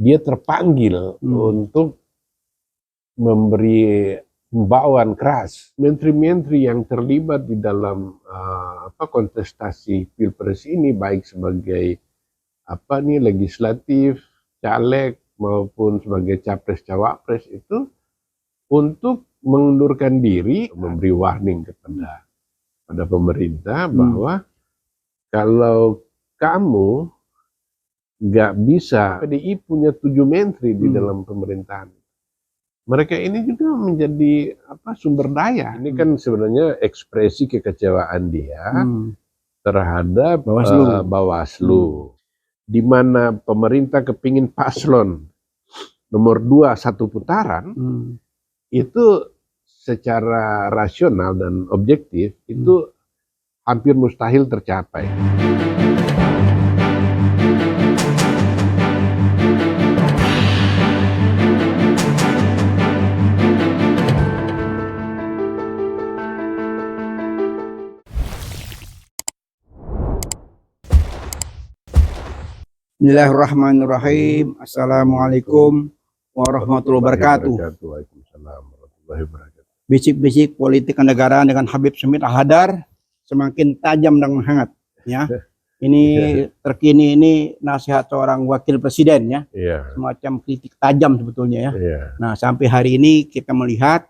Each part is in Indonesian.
dia terpanggil untuk memberi himbauan keras. Menteri-menteri yang terlibat di dalam kontestasi pilpres ini, baik sebagai legislatif, caleg maupun sebagai capres cawapres, itu untuk mengundurkan diri, memberi warning kepada pemerintah bahwa kalau kamu nggak bisa, PDI punya 7 menteri di dalam pemerintahan. Mereka ini juga menjadi sumber daya. Ini kan sebenarnya ekspresi kekecewaan dia terhadap Bawaslu. Di mana pemerintah kepingin paslon nomor 2 satu putaran, itu secara rasional dan objektif itu hampir mustahil tercapai. Bismillahirrahmanirrahim. Assalamualaikum warahmatullahi wabarakatuh. Waalaikumsalam warahmatullahi wabarakatuh. Bisik-bisik politik negara dengan Habib Semit Al-Hadar semakin tajam dan menghangat. Ya, ini terkini ini nasihat seorang wakil presiden ya, semacam kritik tajam sebetulnya ya. Nah, sampai hari ini kita melihat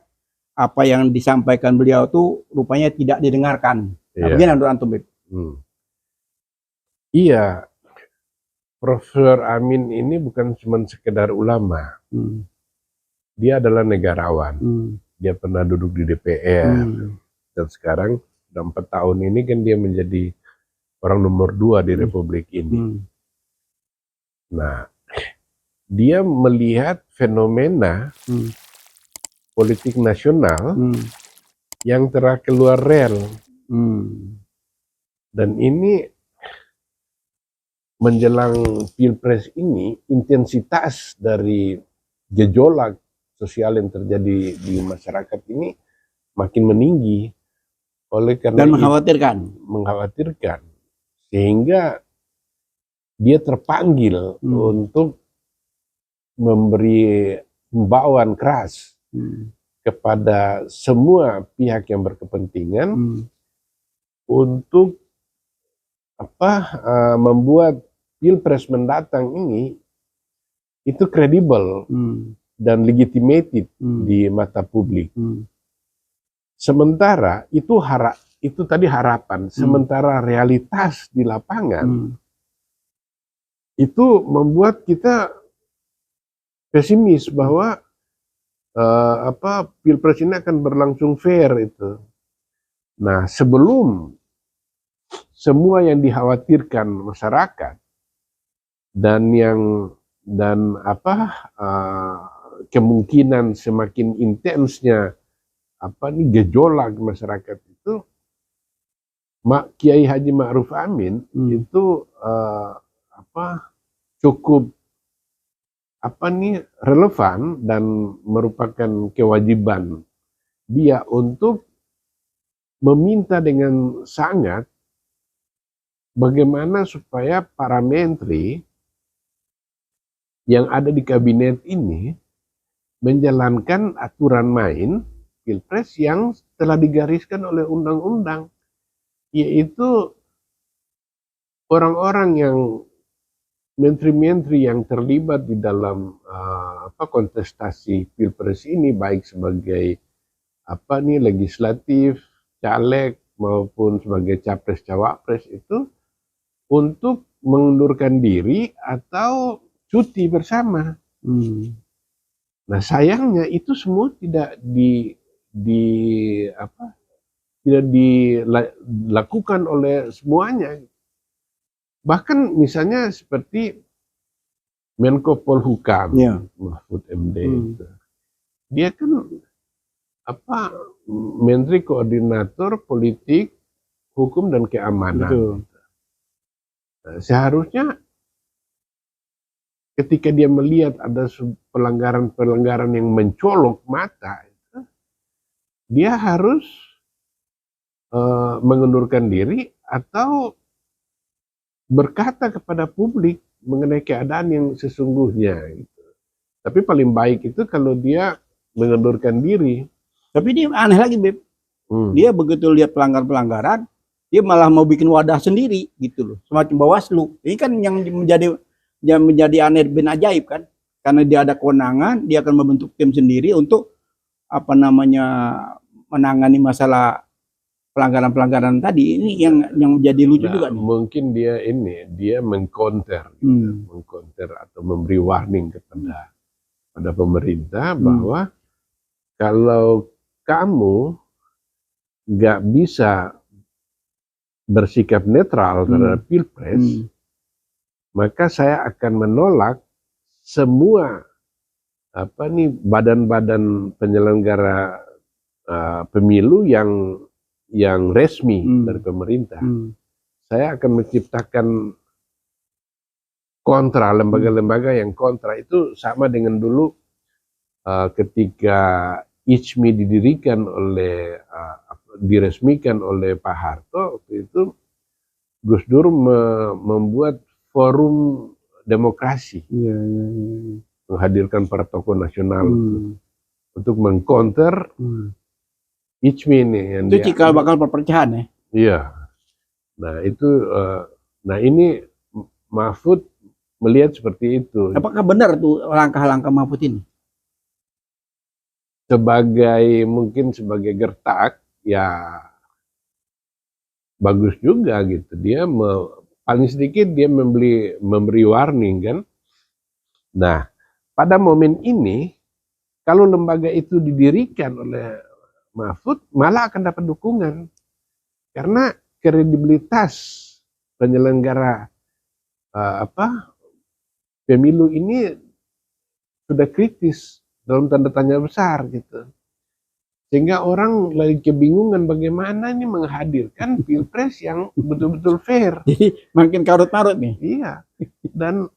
apa yang disampaikan beliau itu rupanya tidak didengarkan. Nah, bagaimana menurut antum? Iya. Profesor Amin ini bukan cuma sekedar ulama, dia adalah negarawan. Dia pernah duduk di DPR, dan sekarang dalam 4 tahun ini kan dia menjadi orang nomor 2 di Republik ini. Nah, dia melihat fenomena politik nasional yang telah keluar rel, dan ini menjelang pilpres ini, intensitas dari gejolak sosial yang terjadi di masyarakat ini makin meninggi. Oleh karena dan mengkhawatirkan, sehingga dia terpanggil untuk memberi himbauan keras kepada semua pihak yang berkepentingan untuk membuat pilpres mendatang ini itu kredibel dan legitimated di mata publik. Sementara itu tadi harapan, sementara realitas di lapangan itu membuat kita pesimis bahwa pilpres ini akan berlangsung fair itu. Nah, sebelum semua yang dikhawatirkan masyarakat dan kemungkinan semakin intensnya gejolak masyarakat itu, Kiai Haji Ma'ruf Amin itu cukup relevan dan merupakan kewajiban dia untuk meminta dengan sangat bagaimana supaya para menteri yang ada di kabinet ini menjalankan aturan main pilpres yang telah digariskan oleh undang-undang, yaitu orang-orang yang menteri-menteri yang terlibat di dalam kontestasi pilpres ini, baik sebagai legislatif, caleg maupun sebagai capres cawapres, itu untuk mengundurkan diri atau cuti bersama. Nah, sayangnya itu semua tidak dilakukan oleh semuanya. Bahkan misalnya seperti Menko Polhukam, Mahfud MD, dia kan Menteri Koordinator Politik, Hukum dan Keamanan. Nah, seharusnya ketika dia melihat ada pelanggaran-pelanggaran yang mencolok mata, dia harus mengundurkan diri atau berkata kepada publik mengenai keadaan yang sesungguhnya. Gitu. Tapi paling baik itu kalau dia mengundurkan diri. Tapi dia aneh lagi, Beb. Dia begitu lihat pelanggaran, dia malah mau bikin wadah sendiri gitu loh, semacam Bawaslu. Ini kan yang menjadi aneh bin ajaib kan, karena dia ada kewenangan, dia akan membentuk tim sendiri untuk apa namanya menangani masalah pelanggaran tadi. Ini yang menjadi lucu juga nih. Mungkin dia mengcounter, mengcounter atau memberi warning pada pemerintah bahwa kalau kamu nggak bisa bersikap netral terhadap pilpres, maka saya akan menolak semua badan-badan penyelenggara pemilu yang resmi dari pemerintah. Saya akan menciptakan kontra, lembaga-lembaga yang kontra. Itu sama dengan dulu ketika ICMI diresmikan oleh Pak Harto. Waktu itu Gus Dur membuat forum demokrasi, menghadirkan para tokoh nasional untuk mengcounter ICMI ini. Itu cikal bakal perpecahan ya. Iya. Nah itu, ini Mahfud melihat seperti itu. Apakah benar tuh langkah-langkah Mahfud ini? Mungkin sebagai gertak, ya bagus juga gitu. Dia paling sedikit dia memberi warning kan. Nah, pada momen ini kalau lembaga itu didirikan oleh Mahfud malah akan dapat dukungan. Karena kredibilitas penyelenggara pemilu ini sudah kritis, dalam tanda tanya besar gitu. Sehingga orang lagi kebingungan bagaimana ini menghadirkan pilpres yang betul-betul fair. Jadi makin karut-marut nih. Iya. Dan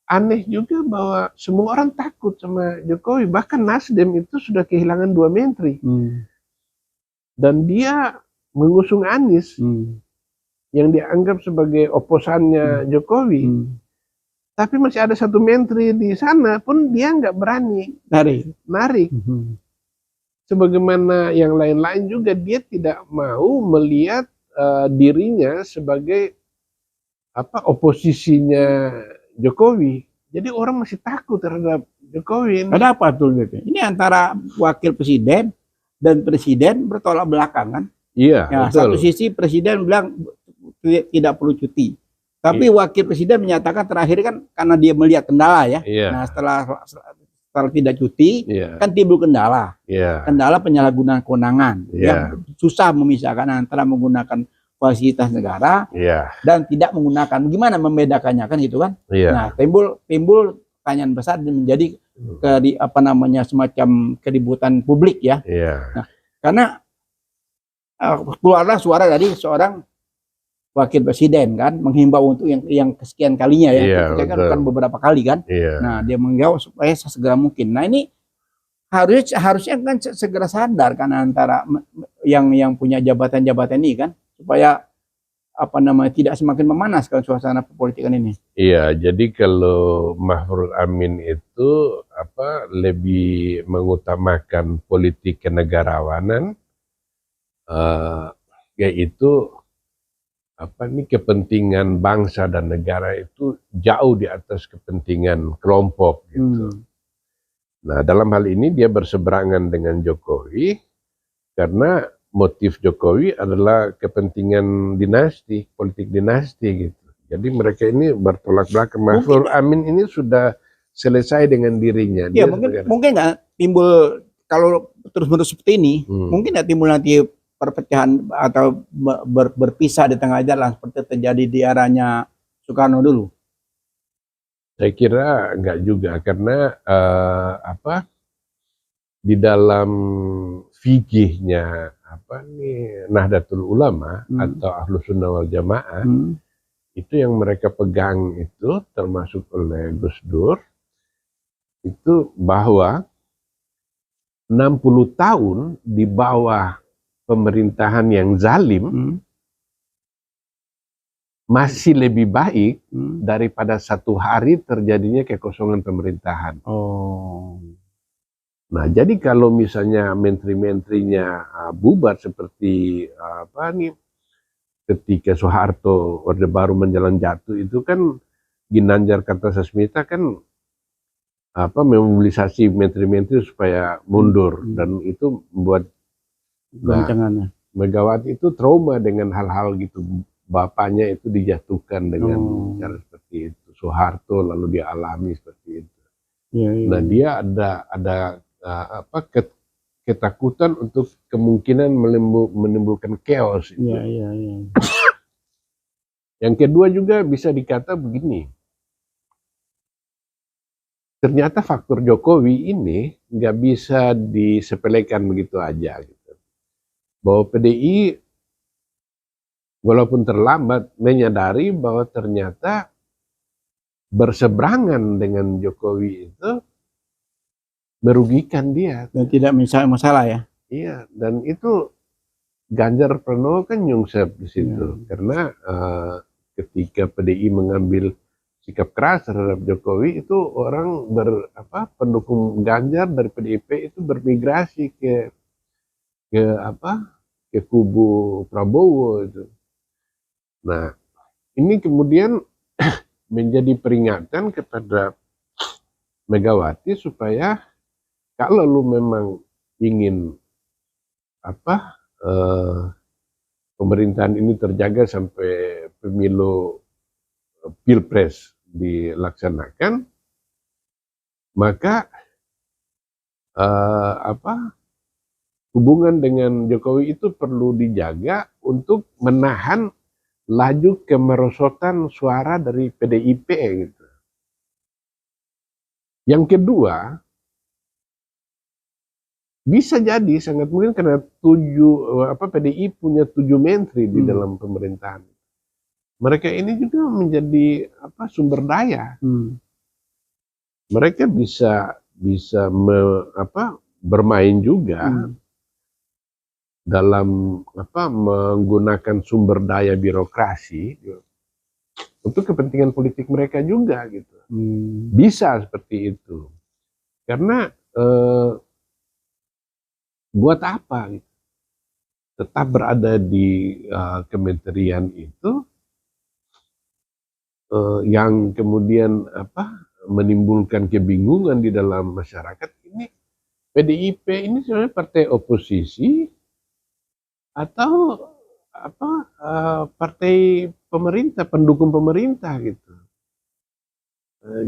aneh juga bahwa semua orang takut sama Jokowi. Bahkan Nasdem itu sudah kehilangan 2 menteri. Dan dia mengusung Anies yang dianggap sebagai oposannya Jokowi. Tapi masih ada 1 menteri di sana pun dia nggak berani narik. Sebagaimana yang lain-lain juga dia tidak mau melihat dirinya sebagai oposisinya Jokowi. Jadi orang masih takut terhadap Jokowi. Ada apa tuh? Ini antara wakil presiden dan presiden bertolak belakang kan? Iya. Ya, satu sisi presiden bilang tidak perlu cuti, tapi wakil presiden menyatakan terakhir kan karena dia melihat kendala ya. Nah setelah tidak cuti, kan timbul kendala. Kendala penyalahgunaan kewenangan. Yang susah memisahkan antara menggunakan fasilitas negara dan tidak menggunakan. Gimana membedakannya kan gitu kan? Nah, timbul pertanyaan besar dan menjadi semacam keributan publik ya. Nah, karena keluarlah suara dari seorang wakil presiden kan menghimbau untuk yang kesekian kalinya ya, kan beberapa kali kan. Nah dia menjawab supaya segera mungkin. Nah ini harusnya kan segera sadar kan antara yang punya jabatan-jabatan ini kan, supaya tidak semakin memanaskan suasana perpolitikan ini. Iya, jadi kalau Mahfud Amin itu lebih mengutamakan politik kenegarawanan, yaitu kepentingan bangsa dan negara itu jauh di atas kepentingan kelompok gitu. Nah, dalam hal ini dia berseberangan dengan Jokowi karena motif Jokowi adalah kepentingan dinasti, politik dinasti gitu. Jadi mereka ini bertolak belakang. Mahfud Amin ini sudah selesai dengan dirinya. Ya, mungkin nggak timbul kalau terus-menerus seperti ini, mungkin nggak timbul nanti perpecahan atau berpisah di tengah jalan seperti terjadi di eranya Soekarno dulu? Saya kira enggak juga, karena di dalam fikihnya Nahdlatul Ulama atau Ahlus Sunnah wal Jamaah, itu yang mereka pegang itu termasuk oleh Gus Dur, itu bahwa 60 tahun di bawah pemerintahan yang zalim masih lebih baik daripada 1 hari terjadinya kekosongan pemerintahan. Nah, jadi kalau misalnya menteri-menterinya bubar seperti ketika Soeharto Orde Baru menjelang jatuh itu kan Ginanjar Kartasasmita kan memobilisasi menteri-menteri supaya mundur dan itu membuat Megawati itu trauma dengan hal-hal gitu. Bapaknya itu dijatuhkan dengan cara seperti itu. Soeharto lalu dia alami seperti itu. Nah, dia ada ketakutan untuk kemungkinan menimbulkan chaos. Yang kedua juga bisa dikata begini. Ternyata faktor Jokowi ini nggak bisa disepelekan begitu aja. Gitu. Bahwa PDI walaupun terlambat menyadari bahwa ternyata berseberangan dengan Jokowi itu merugikan dia. Dan tidak masalah ya? Iya, dan itu Ganjar Pranowo kan nyungsep di situ. Karena ketika PDI mengambil sikap keras terhadap Jokowi itu orang pendukung Ganjar dari PDIP itu bermigrasi ke kubu Prabowo itu. Nah, ini kemudian menjadi peringatan kepada Megawati supaya kalau lu memang ingin pemerintahan ini terjaga sampai pemilu Pilpres dilaksanakan, maka hubungan dengan Jokowi itu perlu dijaga untuk menahan laju kemerosotan suara dari PDIP gitu. Yang kedua, bisa jadi sangat mungkin karena PDI punya 7 menteri di dalam pemerintahan. Mereka ini juga menjadi sumber daya. Mereka bisa bermain juga dalam menggunakan sumber daya birokrasi untuk kepentingan politik mereka juga gitu. Bisa seperti itu. Karena buat apa gitu? Tetap berada di kementerian itu yang kemudian menimbulkan kebingungan di dalam masyarakat ini. PDIP ini sebenarnya partai oposisi atau partai pemerintah, pendukung pemerintah gitu.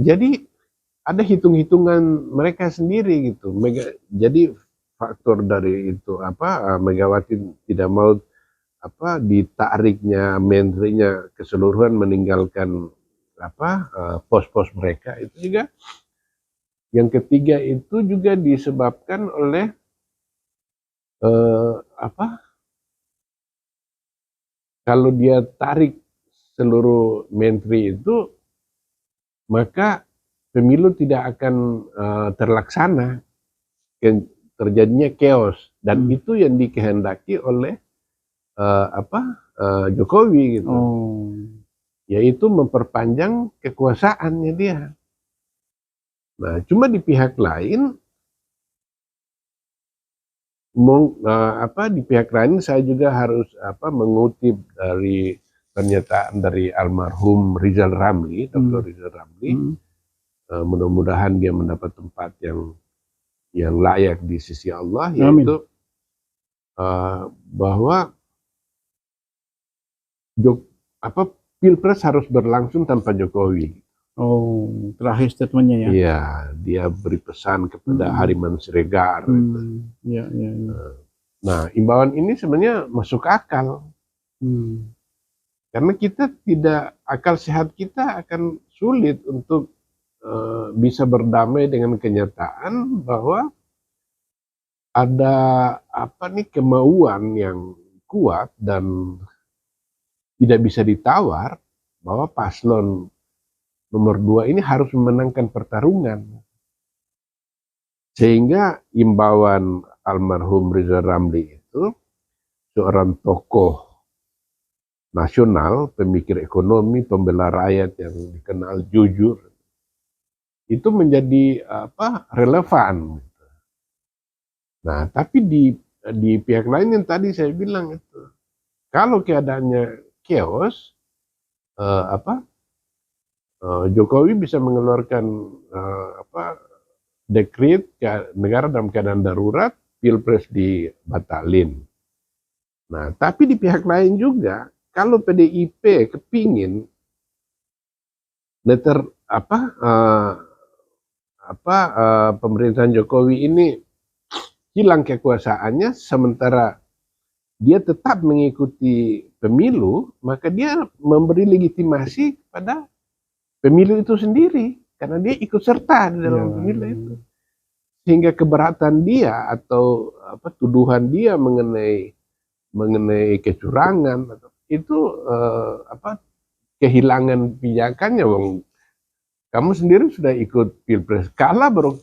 Jadi ada hitung-hitungan mereka sendiri gitu. Jadi faktor dari itu Megawati tidak mau ditariknya menterinya keseluruhan meninggalkan pos-pos mereka itu juga. Yang ketiga itu juga disebabkan oleh kalau dia tarik seluruh menteri itu, maka pemilu tidak akan terlaksana, terjadinya chaos, dan itu yang dikehendaki oleh Jokowi gitu, yaitu memperpanjang kekuasaannya dia. Nah, cuma di pihak lain, di pihak lain saya juga harus mengutip dari pernyataan dari almarhum Rizal Ramli, Dr. Rizal Ramli. Mudah-mudahan dia mendapat tempat yang layak di sisi Allah, yaitu bahwa Pilpres harus berlangsung tanpa Jokowi. Terakhir statementnya ya? Iya, dia beri pesan kepada Hariman Siregar. Nah, imbauan ini sebenarnya masuk akal. Karena kita akal sehat kita akan sulit untuk bisa berdamai dengan kenyataan bahwa ada kemauan yang kuat dan tidak bisa ditawar bahwa paslon nomor 2 ini harus memenangkan pertarungan. Sehingga imbauan almarhum Rizal Ramli itu seorang tokoh nasional, pemikir ekonomi, pembela rakyat yang dikenal jujur, itu menjadi relevan. Nah, tapi di pihak lain yang tadi saya bilang itu, kalau keadaannya chaos, Jokowi bisa mengeluarkan dekret negara dalam keadaan darurat, pilpres dibatalin. Nah, tapi di pihak lain juga, kalau PDIP kepingin pemerintahan Jokowi ini hilang kekuasaannya, sementara dia tetap mengikuti pemilu, maka dia memberi legitimasi kepada pemilu itu sendiri, karena dia ikut serta di dalam pemilu itu. Sehingga keberatan dia atau tuduhan dia mengenai kecurangan itu kehilangan pijakannya, Bang. Kamu sendiri sudah ikut pilpres, kalah baru.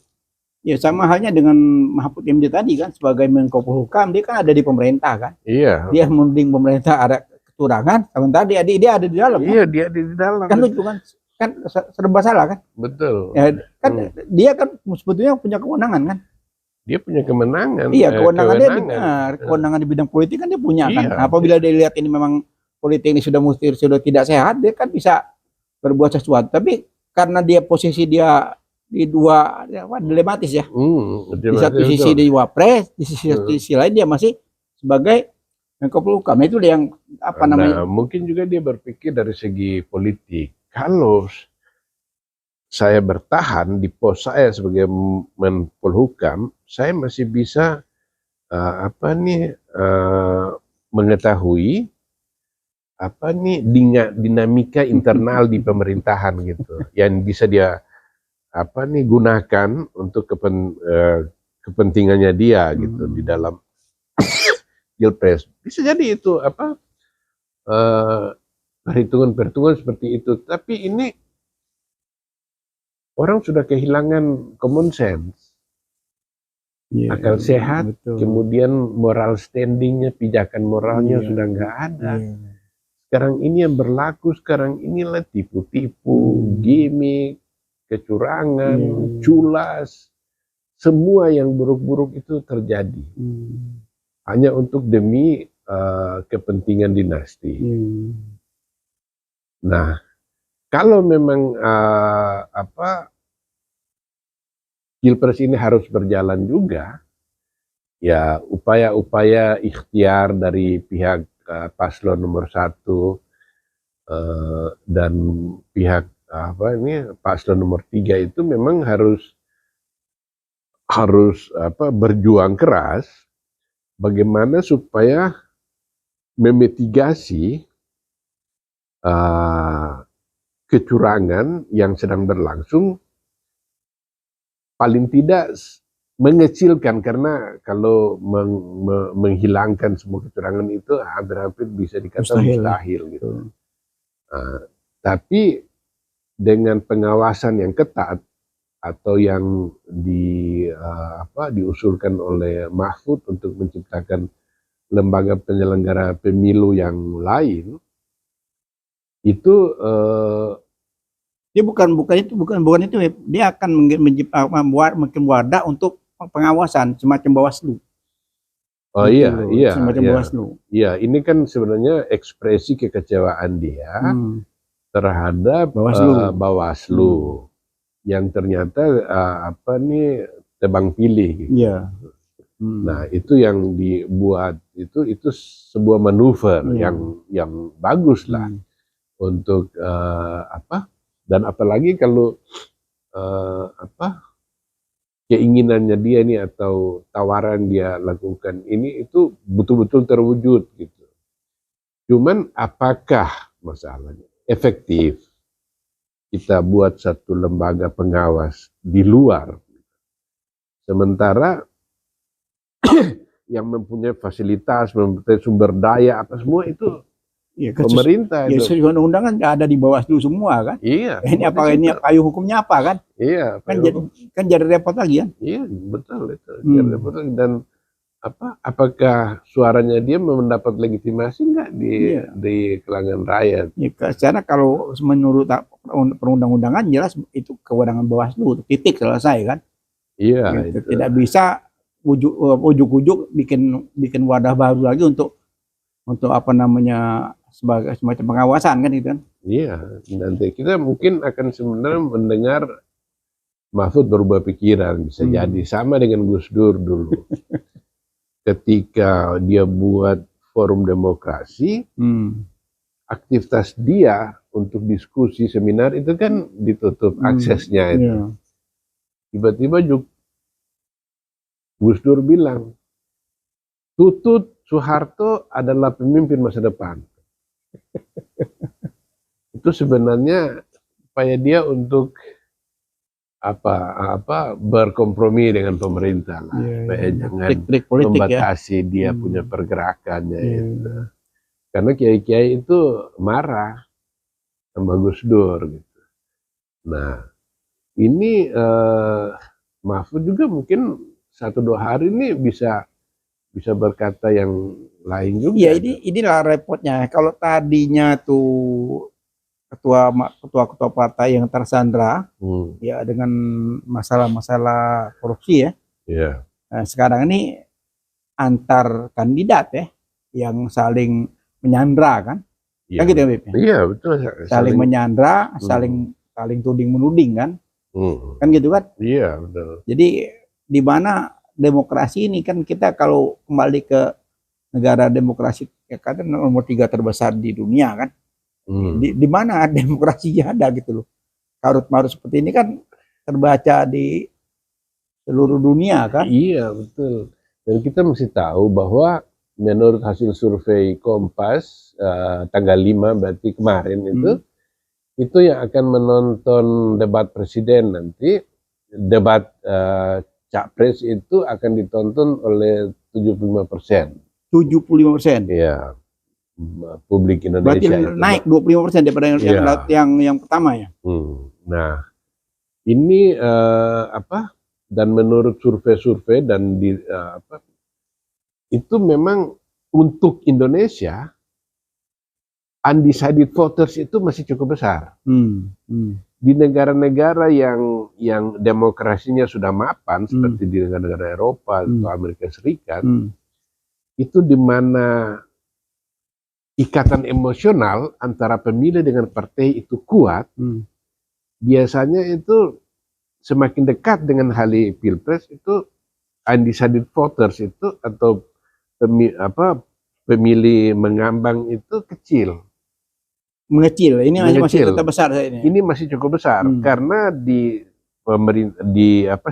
Ya sama halnya dengan Mahfud MD tadi kan, sebagai Menko Polhukam, dia kan ada di pemerintah kan. Iya. Dia mending pemerintah ada kecurangan, sementara dia ada di dalam. Iya, kan? dia ada di dalam. Kan lucu kan serba salah kan. Betul. Ya, kan dia kan sebetulnya punya kewenangan kan. Dia punya kemenangan. Iya, kewenangan di bidang politik kan dia punya kan. Nah, apabila dia lihat ini memang politik ini sudah tidak sehat, dia kan bisa berbuat sesuatu. Tapi karena dia posisi dia di dua dilematis ya. Di satu sisi di Wapres, di sisi lain dia masih sebagai Menko Polhukam. Itu yang namanya? Mungkin juga dia berpikir dari segi politik. Kalau saya bertahan di pos saya sebagai Menko Polhukam, saya masih bisa mengetahui dinamika internal di pemerintahan gitu, yang bisa dia gunakan untuk kepentingannya dia gitu di dalam pilpres. Bisa jadi itu perhitungan seperti itu. Tapi ini orang sudah kehilangan common sense, akal sehat, kemudian moral standingnya, pijakan moralnya sudah nggak ada. Sekarang ini yang berlaku sekarang inilah tipu-tipu, gimmick, kecurangan, culas, semua yang buruk-buruk itu terjadi hanya untuk demi kepentingan dinasti. Nah, kalau memang pilpres ini harus berjalan juga, ya upaya-upaya ikhtiar dari pihak paslon nomor 1 dan pihak paslon nomor 3 itu memang harus berjuang keras bagaimana supaya memitigasi kecurangan yang sedang berlangsung, paling tidak mengecilkan, karena kalau menghilangkan semua kecurangan itu hampir-hampir bisa dikatakan mustahil gitu. Tapi dengan pengawasan yang ketat atau yang diusulkan oleh Mahfud untuk menciptakan lembaga penyelenggara pemilu yang lain, itu dia bukan itu dia akan membuat wadah untuk pengawasan semacam Bawaslu. Oh gitu, iya, semacam Bawaslu. Iya, ini kan sebenarnya ekspresi kekecewaan dia terhadap Bawaslu yang ternyata tebang pilih gitu. Iya. Nah, itu yang dibuat itu sebuah manuver yang bagus lah untuk dan apalagi kalau keinginannya dia ini atau tawaran dia lakukan ini itu betul-betul terwujud gitu. Cuman apakah masalahnya efektif kita buat satu lembaga pengawas di luar, sementara yang mempunyai fasilitas, mempunyai sumber daya apa semua itu pemerintah. Ya, sesuai undang-undang kan ada di Bawaslu semua kan. Iya. Ini payung hukumnya apa kan? Iya. Kan jadi repot lagi kan. Iya, betul itu. Jadi repot lagi. Dan apakah suaranya dia mendapat legitimasi nggak di kalangan rakyat? Ya, karena kalau menurut perundang-undangan jelas itu kewenangan Bawaslu, titik, selesai kan? Iya. Gitu. Tidak bisa ujuk-ujuk bikin wadah baru lagi untuk apa namanya sebagai semacam pengawasan kan gitu kan? Iya, nanti kita mungkin akan sebenarnya mendengar Mahfud berubah pikiran, bisa jadi sama dengan Gus Dur dulu. Ketika dia buat forum demokrasi, aktivitas dia untuk diskusi seminar itu kan ditutup aksesnya itu. Tiba-tiba Gus Dur bilang, Tutut Soeharto adalah pemimpin masa depan. Itu sebenarnya upaya dia untuk berkompromi dengan pemerintah lah, supaya jangan membatasi dia punya pergerakannya itu. Karena kiai-kiai itu marah sama Gus Dur gitu. Nah, ini Mahfud juga mungkin 1-2 hari ini bisa berkata yang lain juga. Iya, inilah repotnya. Kalau tadinya tuh ketua partai yang tersandra ya dengan masalah korupsi ya. Yeah. Nah, sekarang ini antar kandidat ya yang saling menyandra kan. Yeah. Kan gitu ya, Bip? Iya, betul. Saling menyandra, saling tuding menuding kan. Kan gitu kan? Iya, betul. Jadi di mana demokrasi ini kan, kita kalau kembali ke negara demokrasi ya kan nomor 3 terbesar di dunia kan. Di mana demokrasinya ada gitu loh. Karut-marut seperti ini kan terbaca di seluruh dunia kan. Iya, betul. Dan kita mesti tahu bahwa menurut hasil survei Kompas tanggal 5 berarti kemarin itu yang akan menonton debat presiden nanti, debat capres itu akan ditonton oleh 75%. 75%. Iya. Publik Indonesia. Berarti naik 25% daripada yang pertama ya. Nah, ini dan menurut survei-survei dan itu memang untuk Indonesia undecided voters itu masih cukup besar. Di negara-negara yang demokrasinya sudah mapan seperti di negara-negara Eropa atau Amerika Serikat, itu di mana ikatan emosional antara pemilih dengan partai itu kuat, biasanya itu semakin dekat dengan hari Pilpres itu undecided voters itu atau pemilih mengambang itu kecil. Mengecil, ini masih tetap besar ini. Ini masih cukup besar karena di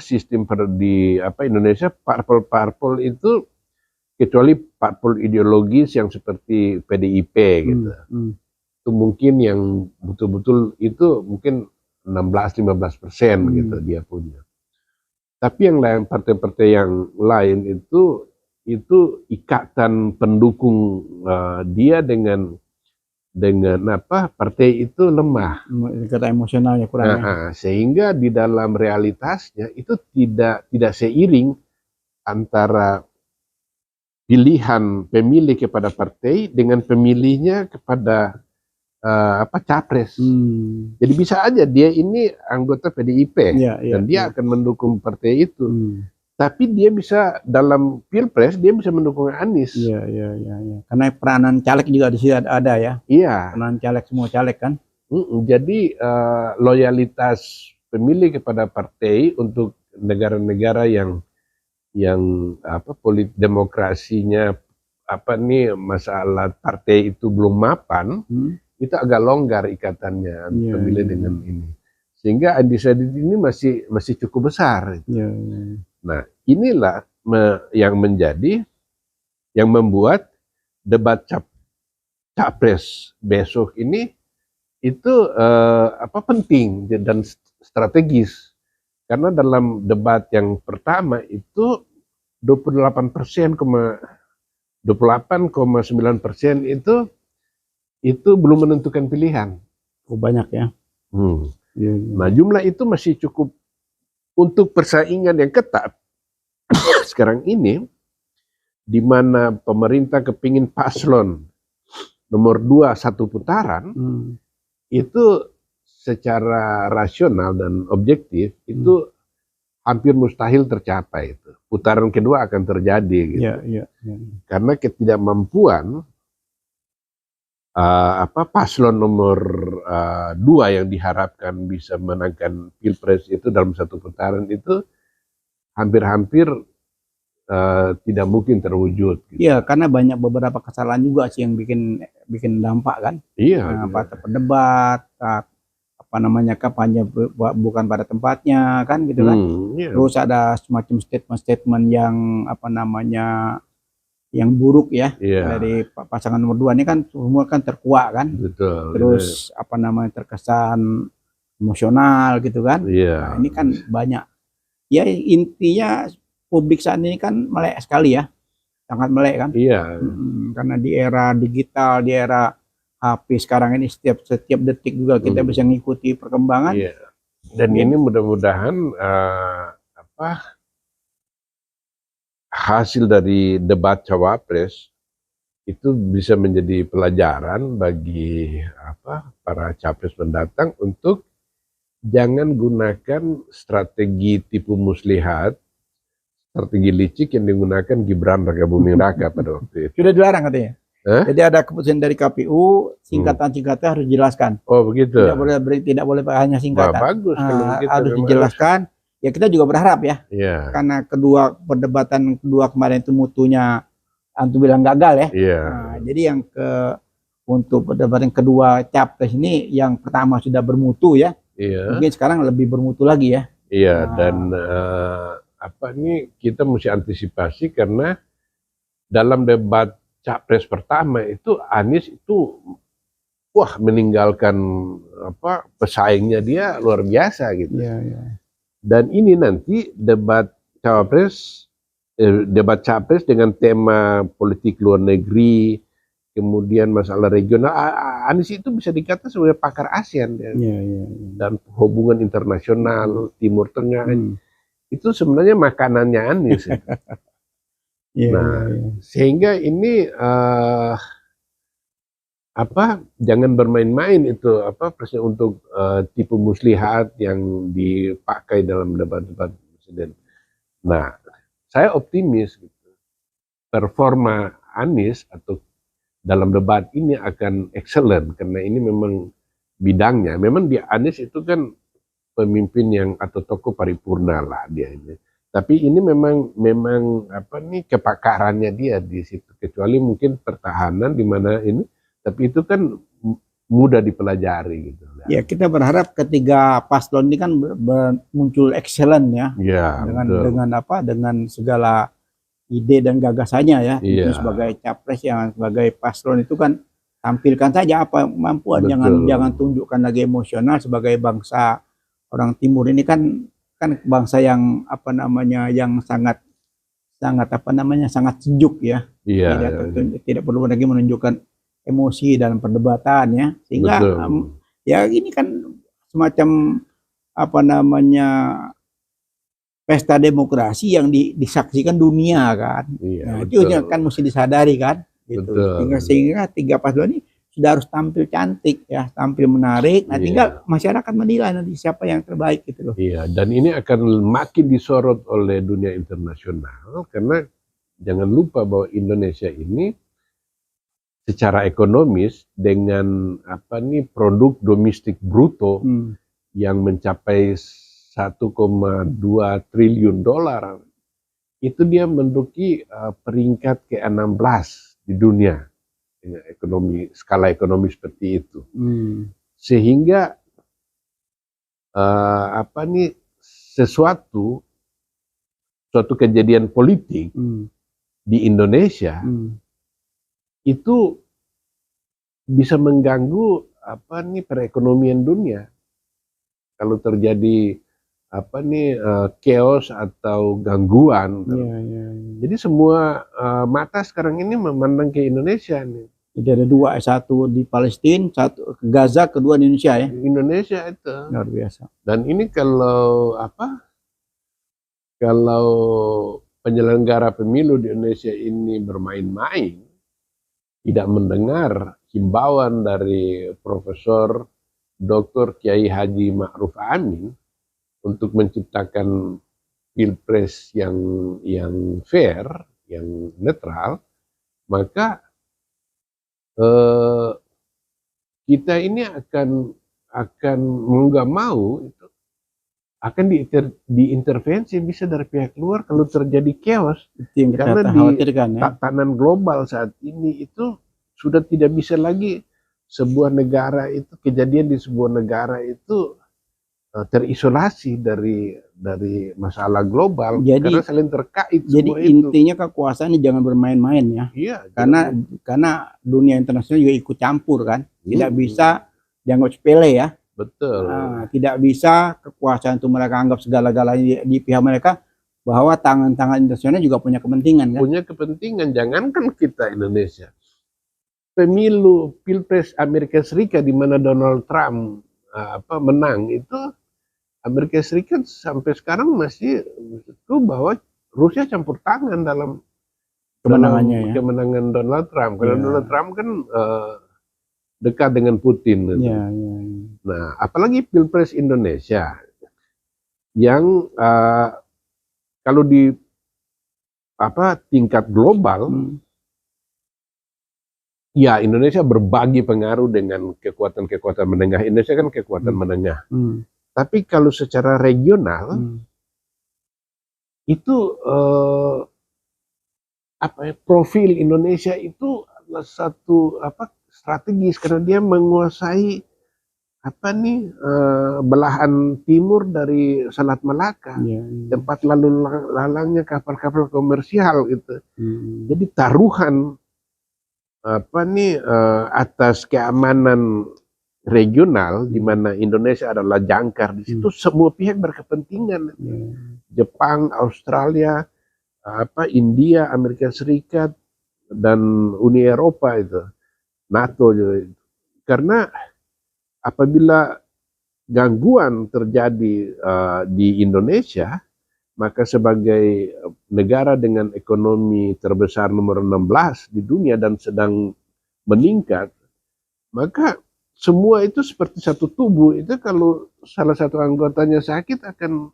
sistem di Indonesia parpol itu, kecuali parpol ideologis yang seperti PDIP gitu. Itu mungkin yang betul-betul itu mungkin 16-15% gitu dia punya. Tapi yang lain, partai-partai yang lain itu ikatan pendukung dia dengan partai itu lemah. Ikatan emosionalnya kurang. Sehingga di dalam realitasnya itu tidak seiring antara pilihan pemilih kepada partai dengan pemilihnya kepada capres. Jadi bisa aja dia ini anggota PDIP dan dia akan mendukung partai itu. Tapi dia bisa dalam Pilpres dia bisa mendukung Anies. Iya. Karena peranan caleg juga di sini ada ya. Iya. Peranan caleg, semua caleg kan. Jadi loyalitas pemilih kepada partai untuk negara-negara yang demokrasinya masalah partai itu belum mapan, itu agak longgar ikatannya pemilih dengan ini, sehingga undecided ini masih cukup besar. Nah, inilah yang membuat debat capres besok ini itu penting dan strategis. Karena dalam debat yang pertama itu 28,9% itu belum menentukan pilihan. Banyak ya. Nah, jumlah itu masih cukup untuk persaingan yang ketat. Sekarang ini di mana pemerintah kepingin paslon nomor 2 satu putaran, itu secara rasional dan objektif itu hampir mustahil tercapai. Itu putaran kedua akan terjadi gitu. Karena ketidakmampuan paslon nomor 2 yang diharapkan bisa menangkan pilpres itu dalam satu putaran itu hampir-hampir tidak mungkin terwujud. Gitu. Iya, karena banyak beberapa kesalahan juga sih yang bikin dampak kan. Iya. Pendebat, kampanye bukan pada tempatnya kan gitu kan. Iya. Terus ada semacam statement-statement yang yang buruk ya dari pasangan nomor 2 ini kan semua kan terkuak kan. Betul. Terus terkesan emosional gitu kan. Iya. Nah, ini kan banyak. Ya intinya publik saat ini kan melek sekali ya, sangat melek kan. Iya. Karena di era digital, di era HP sekarang ini setiap detik juga kita bisa mengikuti perkembangan. Iya. Dan ini mudah-mudahan hasil dari debat cawapres itu bisa menjadi pelajaran bagi para capres mendatang untuk jangan gunakan strategi tipu muslihat, strategi licik yang digunakan Gibran Rakabuming Raka pada waktu itu. Sudah dilarang katanya. Jadi ada keputusan dari KPU, singkatan-singkatan harus dijelaskan. Oh begitu. Tidak boleh hanya singkatan. Wah, bagus kalau begitu. Harus dijelaskan. Ya kita juga berharap ya. Karena perdebatan kedua kemarin itu mutunya antum bilang gagal ya. Jadi yang untuk perdebatan kedua capres ini yang pertama sudah bermutu ya. Mungkin sekarang lebih bermutu lagi ya. Iya, dan kita mesti antisipasi karena dalam debat capres pertama itu Anies itu meninggalkan pesaingnya dia luar biasa gitu. Dan ini nanti debat capres dengan tema politik luar negeri, kemudian masalah regional, Anies itu bisa dikatakan sebagai pakar ASEAN dan hubungan internasional Timur Tengah. Itu sebenarnya makanannya Anies. Sehingga ini jangan bermain-main itu presiden untuk tipu muslihat yang dipakai dalam debat-debat presiden. Nah, saya optimis gitu. Performa Anies atau dalam debat ini akan excellent karena ini memang bidangnya. Memang Anies itu kan pemimpin yang atau tokoh paripurna lah dia ini. Tapi ini memang kepakarannya dia di situ. Kecuali mungkin pertahanan di mana ini, tapi itu kan mudah dipelajari gitu. Ya kita berharap ketiga paslon ini kan muncul excellent ya. Dengan segala ide dan gagasannya ya. Itu sebagai capres yang sebagai paslon itu kan tampilkan saja apa kemampuan, jangan tunjukkan lagi emosional. Sebagai bangsa orang Timur ini kan bangsa yang yang sangat sejuk ya. Tidak perlu lagi menunjukkan emosi dalam perdebatan ya, sehingga ya ini kan semacam pesta demokrasi yang disaksikan dunia kan. Itu kan mesti disadari kan gitu. Sehingga tiga paslon ini sudah harus tampil cantik ya, tampil menarik. Nah tinggal masyarakat menilai nanti siapa yang terbaik gitu loh. Iya, dan ini akan makin disorot oleh dunia internasional karena jangan lupa bahwa Indonesia ini secara ekonomis dengan produk domestik bruto yang mencapai 1,2 triliun dolar, itu dia menduduki peringkat ke-16 di dunia dengan skala ekonomi seperti itu. Sehingga suatu kejadian politik di Indonesia itu bisa mengganggu perekonomian dunia. Kalau terjadi chaos atau gangguan. Jadi semua mata sekarang ini memandang ke Indonesia nih. Jadi ada dua, satu di Palestina, satu ke Gaza, kedua di Indonesia ya. Indonesia itu luar biasa. Dan ini kalau penyelenggara pemilu di Indonesia ini bermain-main, tidak mendengar himbauan dari Profesor Dr. Kiai Haji Ma'ruf Amin untuk menciptakan pilpres yang fair, yang netral, maka kita ini akan mau nggak mau itu akan diintervensi bisa dari pihak luar kalau terjadi chaos. Karena di tatanan global saat ini itu sudah tidak bisa lagi sebuah negara itu, kejadian di sebuah negara itu terisolasi dari masalah global, karena saling terkait. Jadi intinya kekuasaan jangan bermain-main ya. Iya, karena dunia internasional juga ikut campur kan. Tidak bisa dianggap sepele ya. Betul. Nah, tidak bisa kekuasaan itu mereka anggap segala-galanya di pihak mereka, bahwa tangan-tangan internasional juga punya kepentingan kan. Punya kepentingan, jangankan kita Indonesia. Pemilu Pilpres Amerika Serikat di mana Donald Trump menang itu, Amerika Serikat sampai sekarang masih itu bahwa Rusia campur tangan dalam kemenangan Donald Trump. Karena Donald Trump kan dekat dengan Putin. Nah, apalagi Pilpres Indonesia yang kalau di tingkat global, ya Indonesia berbagi pengaruh dengan kekuatan-kekuatan menengah. Indonesia kan kekuatan menengah. Tapi kalau secara regional itu profil Indonesia itu adalah satu strategis karena dia menguasai belahan timur dari Selat Malaka, tempat lalu lalangnya kapal-kapal komersial gitu. Jadi taruhan atas keamanan regional di mana Indonesia adalah jangkar di situ, semua pihak berkepentingan. Jepang, Australia, India, Amerika Serikat dan Uni Eropa itu, NATO juga. Karena apabila gangguan terjadi di Indonesia, maka sebagai negara dengan ekonomi terbesar nomor 16 di dunia dan sedang meningkat, maka semua itu seperti satu tubuh. Itu kalau salah satu anggotanya sakit akan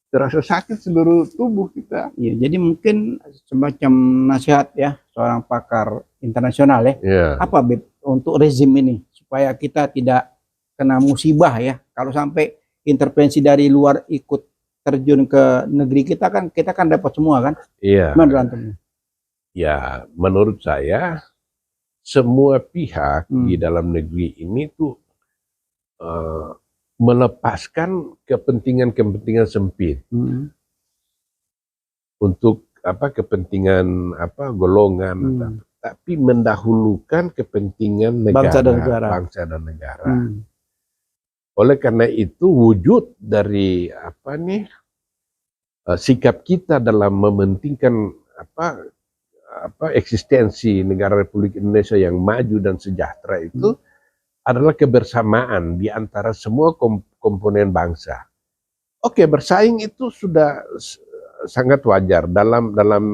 terasa sakit seluruh tubuh kita. Ya, jadi mungkin semacam nasihat ya seorang pakar internasional ya. Apa Beb untuk rezim ini supaya kita tidak kena musibah ya. Kalau sampai intervensi dari luar ikut terjun ke negeri kita kan dapat semua kan? Iya. Berantemnya. Ya, menurut saya semua pihak di dalam negeri ini tuh melepaskan kepentingan-kepentingan sempit untuk kepentingan golongan, tapi mendahulukan kepentingan negara, bangsa dan negara. Oleh karena itu wujud dari sikap kita dalam mementingkan eksistensi negara Republik Indonesia yang maju dan sejahtera itu adalah kebersamaan di antara semua komponen bangsa. Oke, bersaing itu sudah sangat wajar dalam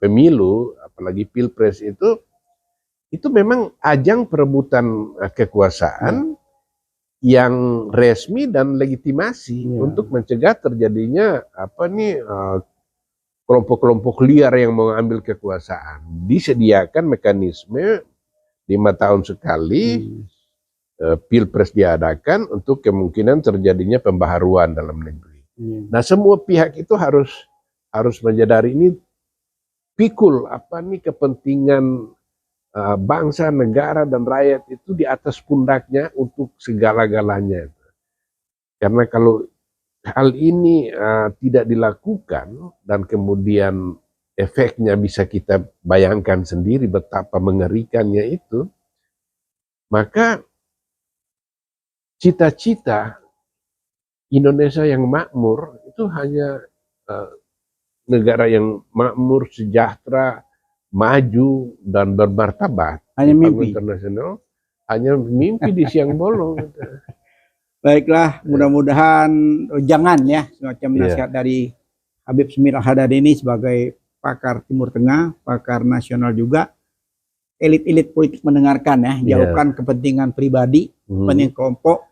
pemilu, apalagi pilpres itu memang ajang perebutan kekuasaan yang resmi dan legitimasi untuk mencegah terjadinya kelompok-kelompok liar yang mengambil kekuasaan. Disediakan mekanisme 5 tahun sekali pilpres diadakan untuk kemungkinan terjadinya pembaharuan dalam negeri. Nah, semua pihak itu harus menyadari ini, pikul kepentingan bangsa, negara dan rakyat itu di atas pundaknya untuk segala-galanya. Karena kalau hal ini tidak dilakukan dan kemudian efeknya bisa kita bayangkan sendiri betapa mengerikannya itu, maka cita-cita Indonesia yang makmur itu hanya negara yang makmur, sejahtera, maju dan bermartabat. Hanya mimpi internasional, hanya mimpi di siang bolong. Baiklah, mudah-mudahan jangan ya semacam nasihat dari Habib Smit Al-Haddad ini sebagai pakar Timur Tengah, pakar nasional juga. Elit-elit politik mendengarkan ya, jauhkan kepentingan pribadi, kepentingan kelompok,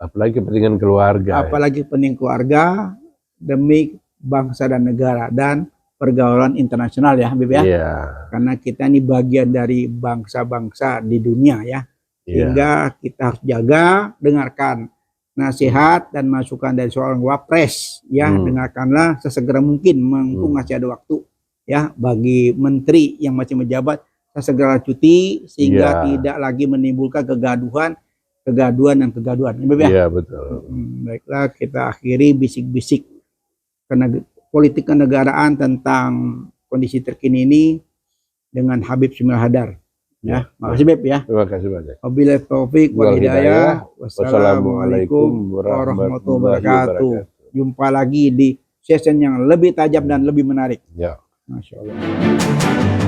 apalagi kepentingan keluarga. Apalagi kepentingan keluarga demi bangsa dan negara dan pergaulan internasional ya Habib ya. Karena kita ini bagian dari bangsa-bangsa di dunia ya. Sehingga kita harus jaga, dengarkan nasihat dan masukan dari seorang wapres ya, dengarkanlah sesegera mungkin, mumpung masih ada waktu ya, bagi menteri yang masih menjabat segera cuti sehingga tidak lagi menimbulkan kegaduhan dan kegaduhan. Iya betul. Baiklah, kita akhiri bisik-bisik politik kenegaraan tentang kondisi terkini ini dengan Habib Smit Al-Haddad. Ya, makasih Beb ya. Terima kasih banyak. Wabillahi taufik wal hidayah. Wassalamualaikum warahmatullahi wabarakatuh. Jumpa lagi di session yang lebih tajam dan lebih menarik. Ya. Masya Allah.